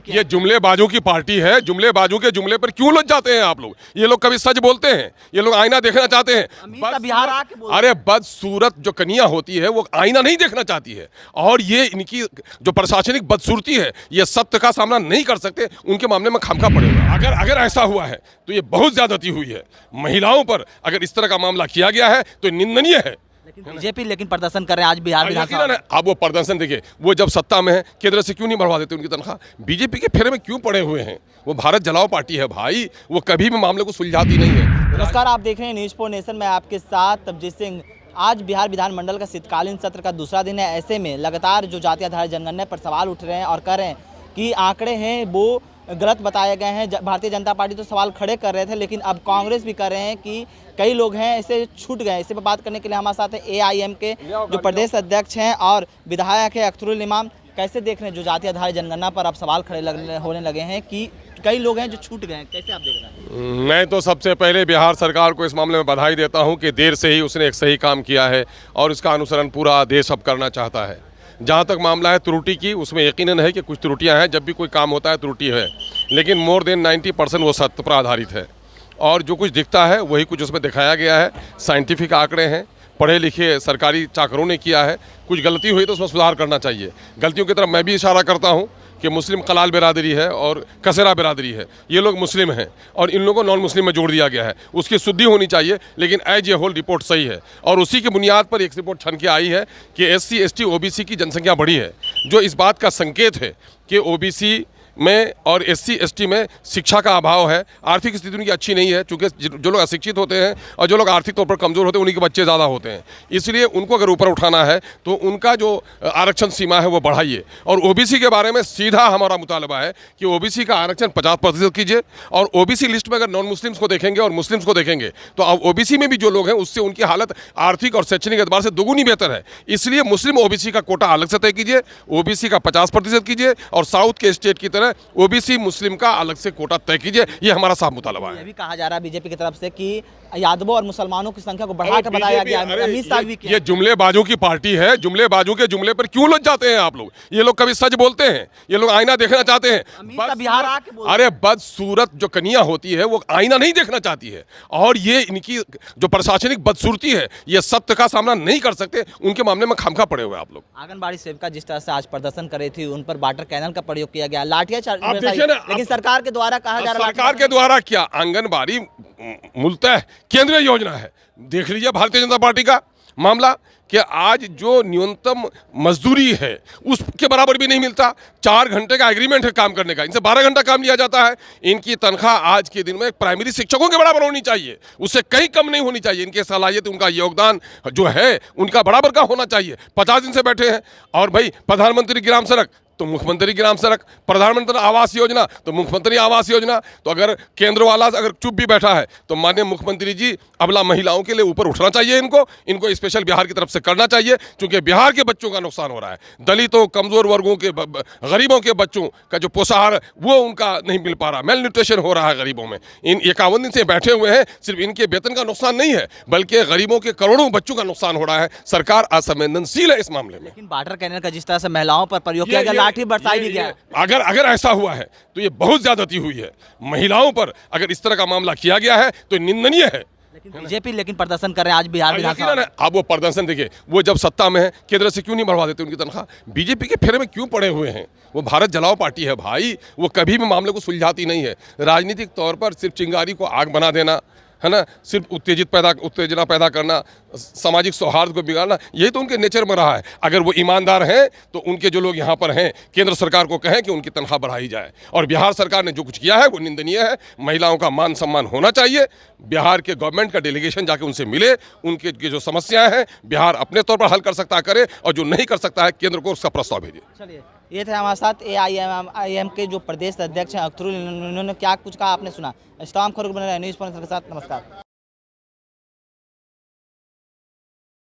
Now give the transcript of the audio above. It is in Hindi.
ये जुमलेबाजों की पार्टी है। जुमलेबाजों के जुमले पर क्यों लग जाते हैं आप लोग? ये लोग कभी सच बोलते हैं? ये लोग आईना देखना चाहते हैं? बिहार आके बोल अरे बदसूरत जो कन्या होती है वो आईना नहीं देखना चाहती है। और ये इनकी जो प्रशासनिक बदसूरती है, ये सत्य का सामना नहीं कर सकते, उनके मामले में खामखा पड़े हुए। अगर ऐसा हुआ है तो ये बहुत ज्यादती हुई है। महिलाओं पर अगर इस तरह का मामला किया गया है तो निंदनीय है। बीजेपी प्रदर्शन कर रहे हैं आज बिहार विधानसभा में। आप वो प्रदर्शन देखिए, वो जब सत्ता में है केंद्र से क्यों नहीं बढ़वा देते उनकी तनख्वाह? बीजेपी के फेरे में क्यों पड़े हुए हैं? वो भारत जलाओ पार्टी है भाई, वो कभी भी मामले को सुलझाती नहीं है। नमस्कार, आप देख रहे हैं न्यूज़ फॉर नेशन में आपके साथ तबजीत सिंह। आज बिहार विधानमंडल का शीतकालीन सत्र का दूसरा दिन है। ऐसे में लगातार जो जाति आधारित जनगणना पर सवाल उठ रहे हैं और कह रहे हैं कि आंकड़े हैं वो गलत बताए गए हैं। भारतीय जनता पार्टी तो सवाल खड़े कर रहे थे, लेकिन अब कांग्रेस भी कर रहे हैं कि कई लोग हैं ऐसे छूट गए। इसी पर बात करने के लिए हमारे साथ है AIM के जो प्रदेश अध्यक्ष हैं और विधायक है अख्तरुल इमाम। कैसे देख रहे हैं जो जाति आधारित जनगणना पर अब सवाल खड़े होने लगे हैं कि कई लोग हैं जो छूट गए हैं, कैसे आप देख रहे हैं? मैं तो सबसे पहले बिहार सरकार को इस मामले में बधाई देता हूं कि देर से ही उसने एक सही काम किया है और इसका अनुसरण पूरा देश अब करना चाहता है। जहां तक मामला है त्रुटि की, उसमें यकीनन है कि कुछ त्रुटियां हैं। जब भी कोई काम होता है त्रुटि है, लेकिन मोर देन 90% वो सत्य पर आधारित है और जो कुछ दिखता है वही कुछ उसमें दिखाया गया है। साइंटिफिक आंकड़े हैं, पढ़े लिखे सरकारी चाकरों ने किया है। कुछ गलती हुई तो उसमें सुधार करना चाहिए। गलतियों की तरफ मैं भी इशारा करता हूं कि मुस्लिम कलाल बिरादरी है और कसेरा बिरादरी है, ये लोग मुस्लिम हैं और इन लोगों को नॉन मुस्लिम में जोड़ दिया गया है। उसकी शुद्धि होनी चाहिए, लेकिन एज ए होल रिपोर्ट सही है और उसी की बुनियाद पर एक रिपोर्ट छन के आई है कि SC ST OBC की जनसंख्या बढ़ी है, जो इस बात का संकेत है कि OBC में और SC ST में शिक्षा का अभाव है। आर्थिक स्थिति उनकी अच्छी नहीं है, चूँकि जो लोग अशिक्षित होते हैं और जो लोग आर्थिक तौर पर कमज़ोर होते हैं उन्हीं के बच्चे ज़्यादा होते हैं। इसलिए उनको अगर ऊपर उठाना है तो उनका जो आरक्षण सीमा है वो बढ़ाइए। और OBC के बारे में सीधा हमारा मुतालबा है कि OBC का आरक्षण 50% कीजिए। और OBC लिस्ट में अगर नॉन मुस्लिम्स को देखेंगे और मुस्लिम्स को देखेंगे तो अब OBC में भी जो लोग हैं उससे उनकी हालत आर्थिक और शैक्षणिक एतबार से दोगुनी बेहतर है। इसलिए मुस्लिम OBC का कोटा अलग से तय कीजिए, OBC का 50% कीजिए और साउथ के स्टेट की तरह OBC मुस्लिम का अलग से कोटा तय कीजिए। ये हमारा साफ मुतालबा है। ये भी कहा जा रहा है बीजेपी की तरफ से कि यादवों और मुसलमानों की संख्या को बढ़ाकर बताया गया। अमित शाह भी ये जुमलेबाजों की पार्टी है। जुमलेबाजों के जुमले पर क्यों लग जाते हैं आप लोग? ये लोग कभी सच बोलते हैं? ये लोग आईना देखना चाहते हैं? बिहार आके बोल अरे बदसूरत जो कन्या होती है वो आईना नहीं देखना चाहती है और ये इनकी जो प्रशासनिक बदसूरती है, ये सत्य का सामना नहीं कर सकते, उनके मामले में खामखा पड़े हुए आप लोग। आंगनबाड़ी सेविका जिस तरह से आज प्रदर्शन कर रही थी, उन पर वाटर कैनल का प्रयोग किया गया, लाठियां आप देखिए ना, लेकिन सरकार के द्वारा कहा जा रहा है सरकार के द्वारा क्या? आंगनबाड़ी मूलतः केंद्रीय योजना है। देख लीजिए भारतीय जनता पार्टी का मामला कि आज जो न्यूनतम मजदूरी है उसके बराबर भी नहीं मिलता। 4 घंटे का एग्रीमेंट है काम करने का, इनसे 12 घंटा काम लिया जाता है। इनकी तनख्वाह आज के दिन में प्राइमरी शिक्षकों के बराबर होनी चाहिए, उससे कहीं कम नहीं होनी चाहिए। इनकी सलाहियत, उनका योगदान जो है उनका बराबर का होना चाहिए। 50 दिन से बैठे हैं और भाई प्रधानमंत्री ग्राम सड़क तो मुख्यमंत्री ग्राम सड़क, प्रधानमंत्री आवास योजना तो मुख्यमंत्री आवास योजना। तो अगर केंद्र वाला अगर चुप भी बैठा है तो माननीय मुख्यमंत्री जी अबला महिलाओं के लिए ऊपर उठना चाहिए। इनको स्पेशल बिहार की तरफ से करना चाहिए, क्योंकि बिहार के बच्चों का नुकसान हो रहा है। दलितों, कमजोर वर्गों के, गरीबों के बच्चों का जो पोषाहार वो उनका नहीं मिल पा रहा, मेल न्यूट्रिशन हो रहा है गरीबों में। इन 51 दिन से बैठे हुए हैं, सिर्फ इनके वेतन का नुकसान नहीं है बल्कि गरीबों के करोड़ों बच्चों का नुकसान हो रहा है। सरकार असंवेदनशील है इस मामले में। लेकिन वाटर कैनल का जिस तरह से महिलाओं पर प्रयोग किया गया, लाठी बरसाई भी गया। अगर ऐसा हुआ है तो ये बहुत ज्यादती हुई है। महिलाओं पर अगर इस तरह का मामला किया गया है तो निंदनीय है। बीजेपी प्रदर्शन कर रहे हैं आज बिहार विधानसभा में। आप वो प्रदर्शन देखिए, वो जब सत्ता में है केंद्र से क्यों नहीं बढ़वा देते उनकी तनख्वाह? बीजेपी के फेरे में क्यों पड़े हुए हैं? वो भारत जलाओ पार्टी है भाई, वो कभी भी मामले को सुलझाती नहीं है। राजनीतिक तौर पर सिर्फ चिंगारी को आग बना देना है ना, सिर्फ उत्तेजना पैदा करना, सामाजिक सौहार्द को बिगाड़ना, यही तो उनके नेचर में रहा है। अगर वो ईमानदार हैं तो उनके जो लोग यहाँ पर हैं केंद्र सरकार को कहें कि उनकी तनख्वाह बढ़ाई जाए। और बिहार सरकार ने जो कुछ किया है वो निंदनीय है। महिलाओं का मान सम्मान होना चाहिए। बिहार के गवर्नमेंट का डेलीगेशन जाके उनसे मिले, उनके जो समस्याएं हैं बिहार अपने तौर पर हल कर सकता करे और जो नहीं कर सकता है केंद्र को उसका प्रस्ताव भेजे। चलिए, ये थे हमारे साथ AIM के जो प्रदेश अध्यक्ष हैं अख्तरुल। इन्होंने क्या कुछ कहा आपने सुना। इस्लाम खरुक बने रहे न्यूज़ 4 के साथ। नमस्कार।